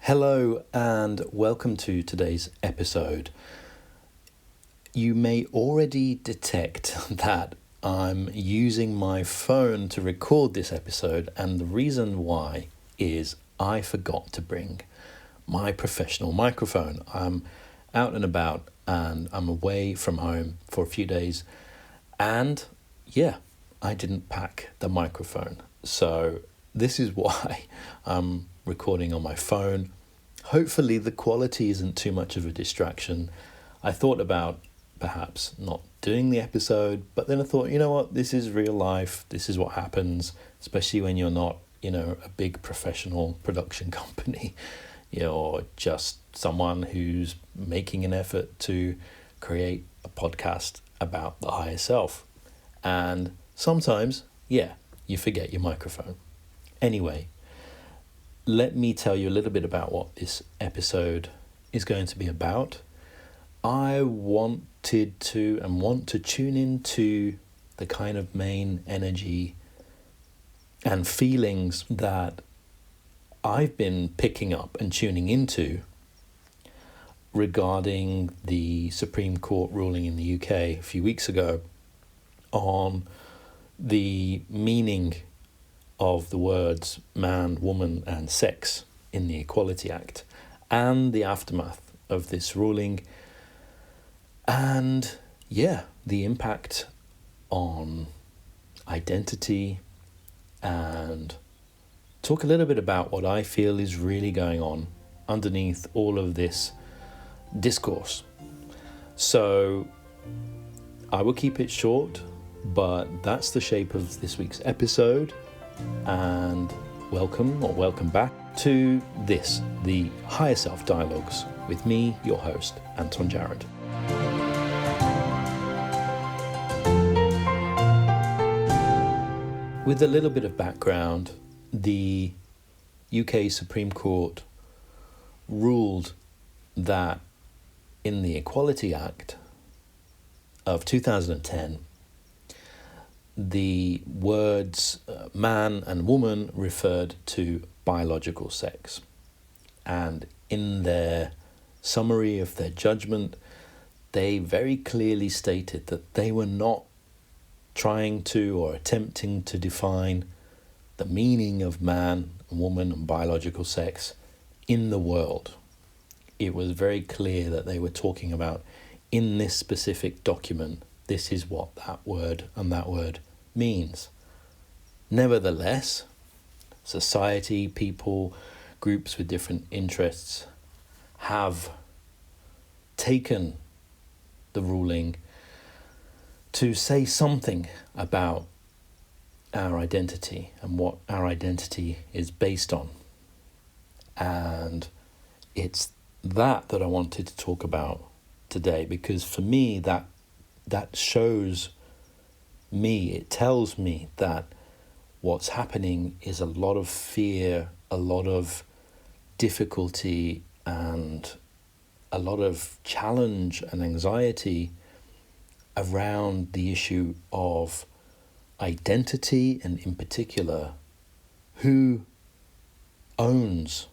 Hello and welcome to today's episode. You may already detect that I'm using my phone to record this episode, and the reason why is I forgot to bring my professional microphone. I'm out and about and I'm away from home for a few days, and I didn't pack the microphone. So this is why I'm recording on my phone. Hopefully the quality isn't too much of a distraction. I thought about perhaps not doing the episode, but then I thought, you know what, this is real life. This is what happens, especially when you're not, a big professional production company, or just someone who's making an effort to create a podcast about the higher self. And sometimes, you forget your microphone. Anyway, let me tell you a little bit about what this episode is going to be about. I wanted to and want to tune into the kind of main energy and feelings that I've been picking up and tuning into regarding the Supreme Court ruling in the UK a few weeks ago on the meaning of the words man, woman and sex in the Equality Act and the aftermath of this ruling, and the impact on identity, and talk a little bit about what I feel is really going on underneath all of this discourse. So I will keep it short, but that's the shape of this week's episode. And welcome back to this, the Higher Self Dialogues, with me, your host, Anton Jarrett. With a little bit of background, the UK Supreme Court ruled that in the Equality Act of 2010, the words man and woman referred to biological sex. And in their summary of their judgment, they very clearly stated that they were not trying to or attempting to define the meaning of man, woman and biological sex in the world. It was very clear that they were talking about, in this specific document, this is what that word and that word means. Nevertheless, society, people, groups with different interests have taken the ruling to say something about our identity and what our identity is based on. And it's that I wanted to talk about today, because for me that shows me, it tells me that what's happening is a lot of fear, a lot of difficulty and a lot of challenge and anxiety around the issue of identity, and in particular, who owns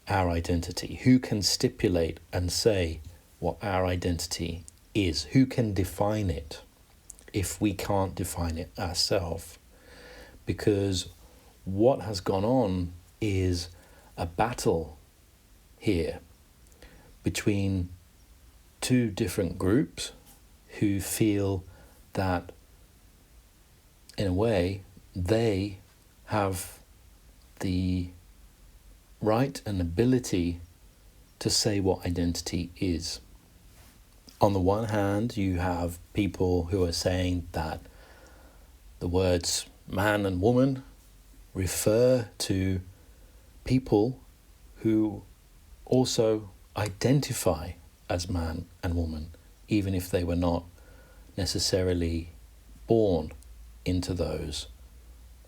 our identity, who can stipulate and say what our identity is, who can define it if we can't define it ourselves. Because what has gone on is a battle here between two different groups who feel that, in a way, they have the right and ability to say what identity is. On the one hand, you have people who are saying that the words man and woman refer to people who also identify as man and woman, even if they were not necessarily born into those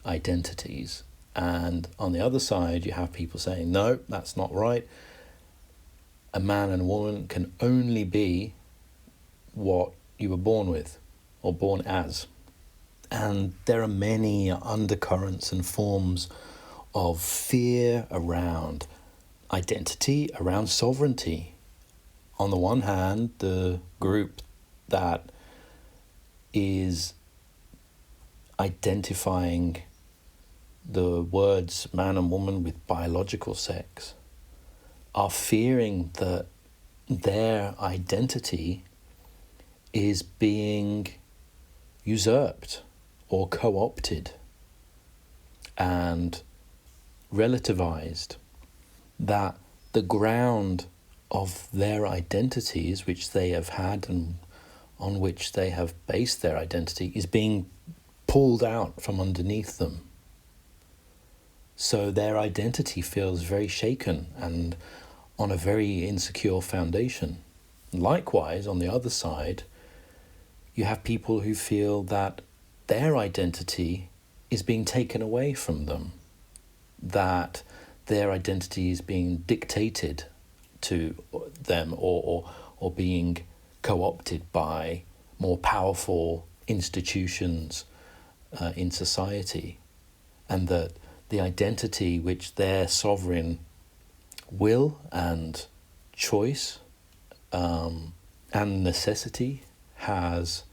identities. And on the other side, you have people saying, no, that's not right. A man and a woman can only be what you were born with or born as. And there are many undercurrents and forms of fear around identity around sovereignty. On the one hand, the group that is identifying the words man and woman with biological sex are fearing that their identity is being usurped or co-opted and relativized, that the ground of their identities, which they have had and on which they have based their identity, is being pulled out from underneath them. So their identity feels very shaken and on a very insecure foundation. Likewise, on the other side, you have people who feel that their identity is being taken away from them, that their identity is being dictated to them or being co-opted by more powerful institutions in society, and that the identity which their sovereign will and choice and necessity has,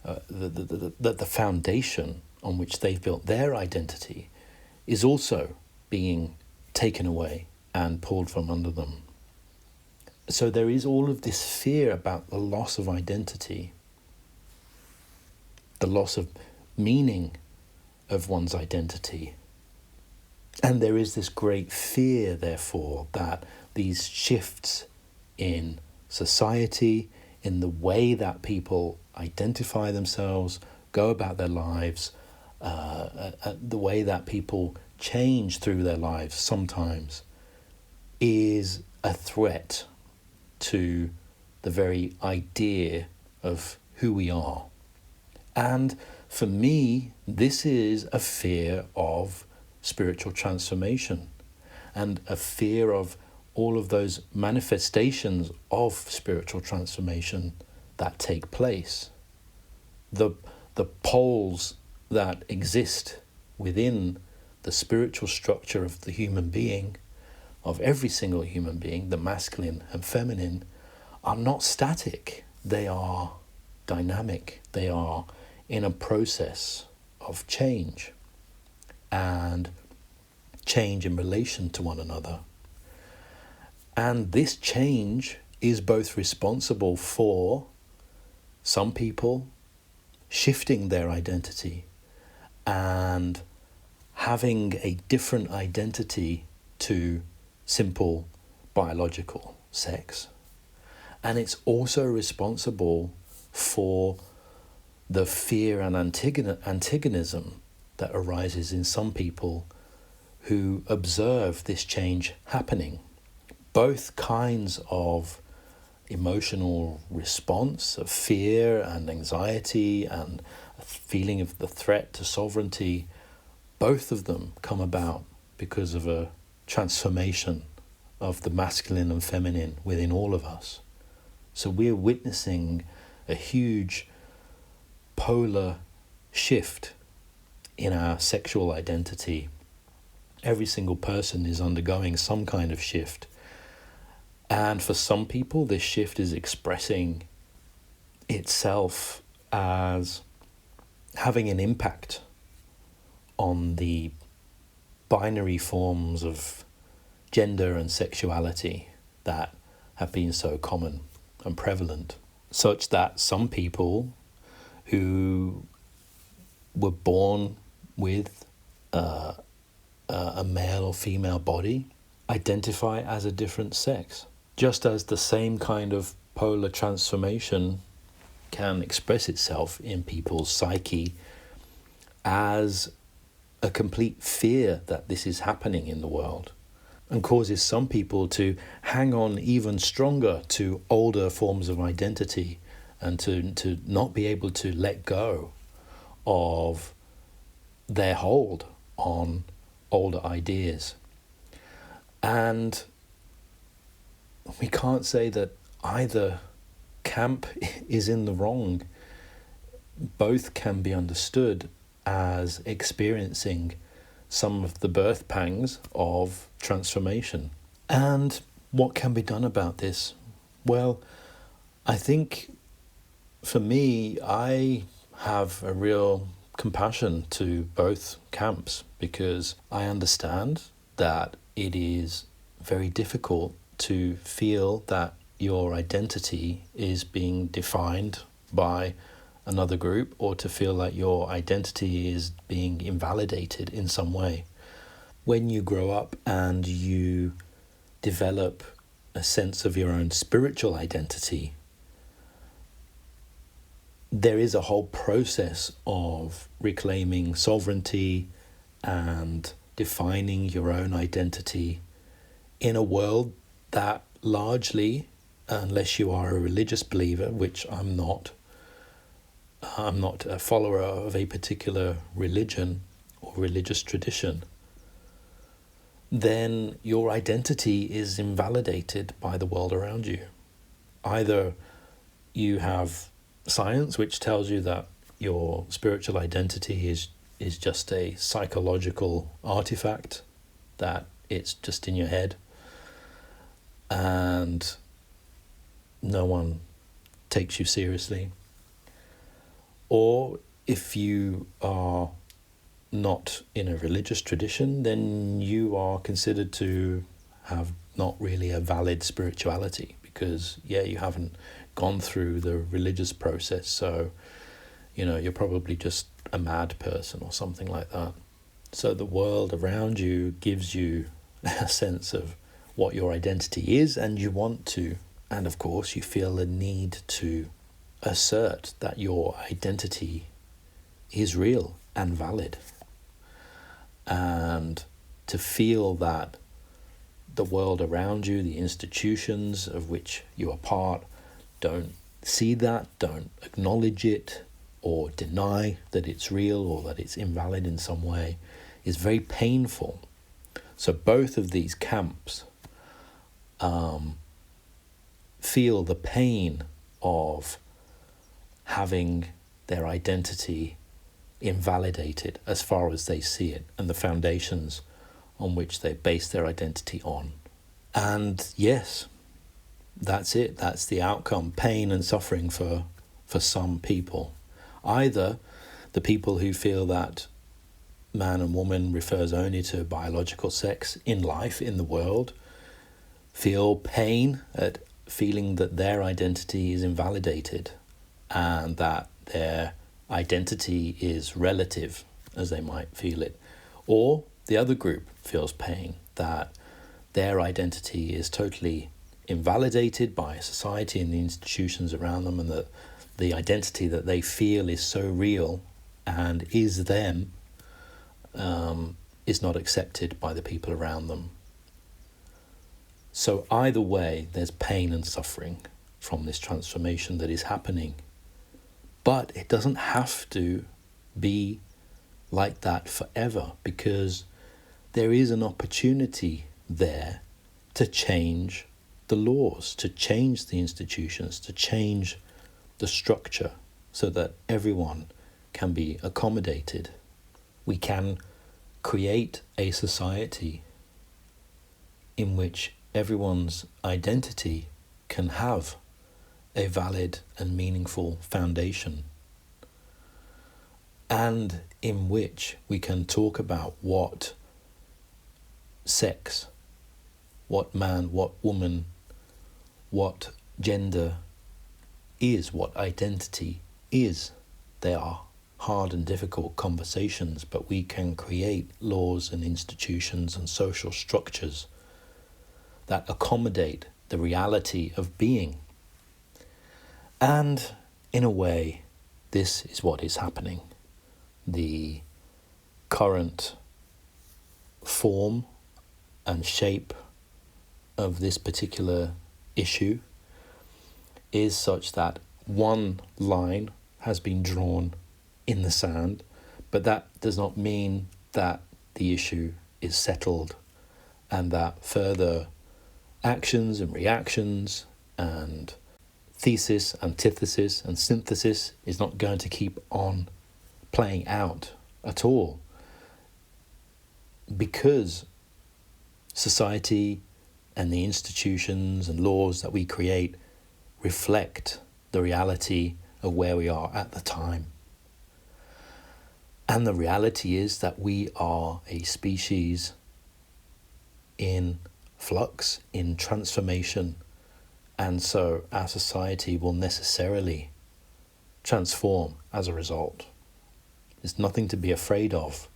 the foundation on which they've built their identity is also being taken away and pulled from under them. So there is all of this fear about the loss of identity, the loss of meaning of one's identity. And there is this great fear, therefore, that these shifts in society, in the way that people identify themselves, go about their lives, the way that people change through their lives sometimes, is a threat to the very idea of who we are. And for me, this is a fear of spiritual transformation and a fear of all of those manifestations of spiritual transformation that take place. The poles that exist within the spiritual structure of the human being, of every single human being, the masculine and feminine, are not static. They are dynamic. They are in a process of change, and change in relation to one another. And this change is both responsible for some people shifting their identity and having a different identity to simple biological sex. And it's also responsible for the fear and antagonism that arises in some people who observe this change happening. Both kinds of emotional response of fear and anxiety and a feeling of the threat to sovereignty, both of them come about because of a transformation of the masculine and feminine within all of us. So we're witnessing a huge polar shift in our sexual identity. Every single person is undergoing some kind of shift. And for some people, this shift is expressing itself as having an impact on the binary forms of gender and sexuality that have been so common and prevalent, such that some people who were born with a male or female body identify as a different sex. Just as the same kind of polar transformation can express itself in people's psyche as a complete fear that this is happening in the world, and causes some people to hang on even stronger to older forms of identity and to not be able to let go of their hold on older ideas. And we can't say that either camp is in the wrong. Both can be understood as experiencing some of the birth pangs of transformation. And what can be done about this? Well, I think for me, I have a real compassion to both camps because I understand that it is very difficult to feel that your identity is being defined by another group, or to feel like your identity is being invalidated in some way. When you grow up and you develop a sense of your own spiritual identity, there is a whole process of reclaiming sovereignty and defining your own identity in a world that largely, unless you are a religious believer, which I'm not a follower of a particular religion or religious tradition, then your identity is invalidated by the world around you. Either you have science which tells you that your spiritual identity is just a psychological artifact, that it's just in your head and no one takes you seriously. Or if you are not in a religious tradition, then you are considered to have not really a valid spirituality because, you haven't gone through the religious process, so, you're probably just a mad person or something like that. So the world around you gives you a sense of what your identity is, and you want to, and of course you feel a need to assert that your identity is real and valid, and to feel that the world around you, the institutions of which you are part, don't see that, don't acknowledge it, or deny that it's real or that it's invalid in some way, is very painful. So both of these camps feel the pain of having their identity invalidated as far as they see it, and the foundations on which they base their identity on. And yes, that's it. That's the outcome, pain and suffering for some people. Either the people who feel that man and woman refers only to biological sex in life, in the world, feel pain at feeling that their identity is invalidated and that their identity is relative, as they might feel it. Or the other group feels pain that their identity is totally invalidated by society and the institutions around them, and that the identity that they feel is so real and is them is not accepted by the people around them. So either way, there's pain and suffering from this transformation that is happening. But it doesn't have to be like that forever, because there is an opportunity there to change the laws, to change the institutions, to change the structure so that everyone can be accommodated. We can create a society in which everyone's identity can have a valid and meaningful foundation, and in which we can talk about what sex, what man, what woman, what gender is, what identity is. They are hard and difficult conversations, but we can create laws and institutions and social structures that accommodate the reality of being. And in a way, this is what is happening. The current form and shape of this particular issue is such that one line has been drawn in the sand, but that does not mean that the issue is settled and that further actions and reactions and thesis, antithesis and synthesis is not going to keep on playing out at all, because society and the institutions and laws that we create reflect the reality of where we are at the time. And the reality is that we are a species in flux, in transformation, and so our society will necessarily transform as a result. There's nothing to be afraid of,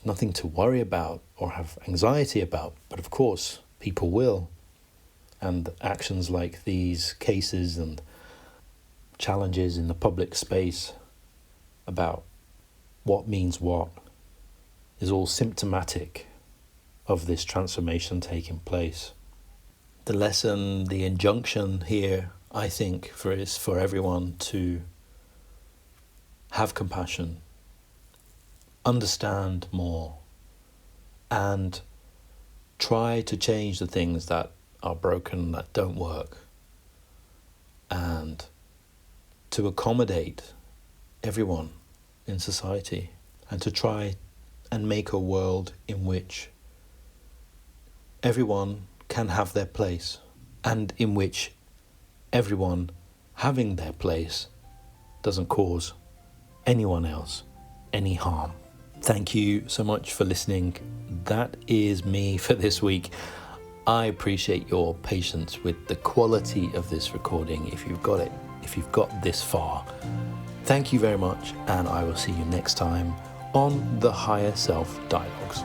nothing to worry about or have anxiety about, but of course people will. And actions like these cases and challenges in the public space about what means what is all symptomatic of this transformation taking place. The lesson, the injunction here, I think, is for everyone to have compassion, understand more, and try to change the things that are broken, that don't work, and to accommodate everyone in society, and to try and make a world in which everyone can have their place, and in which everyone having their place doesn't cause anyone else any harm. Thank you so much for listening. That is me for this week. I appreciate your patience with the quality of this recording. If you've got this far, thank you very much, and I will see you next time on the Higher Self Dialogues.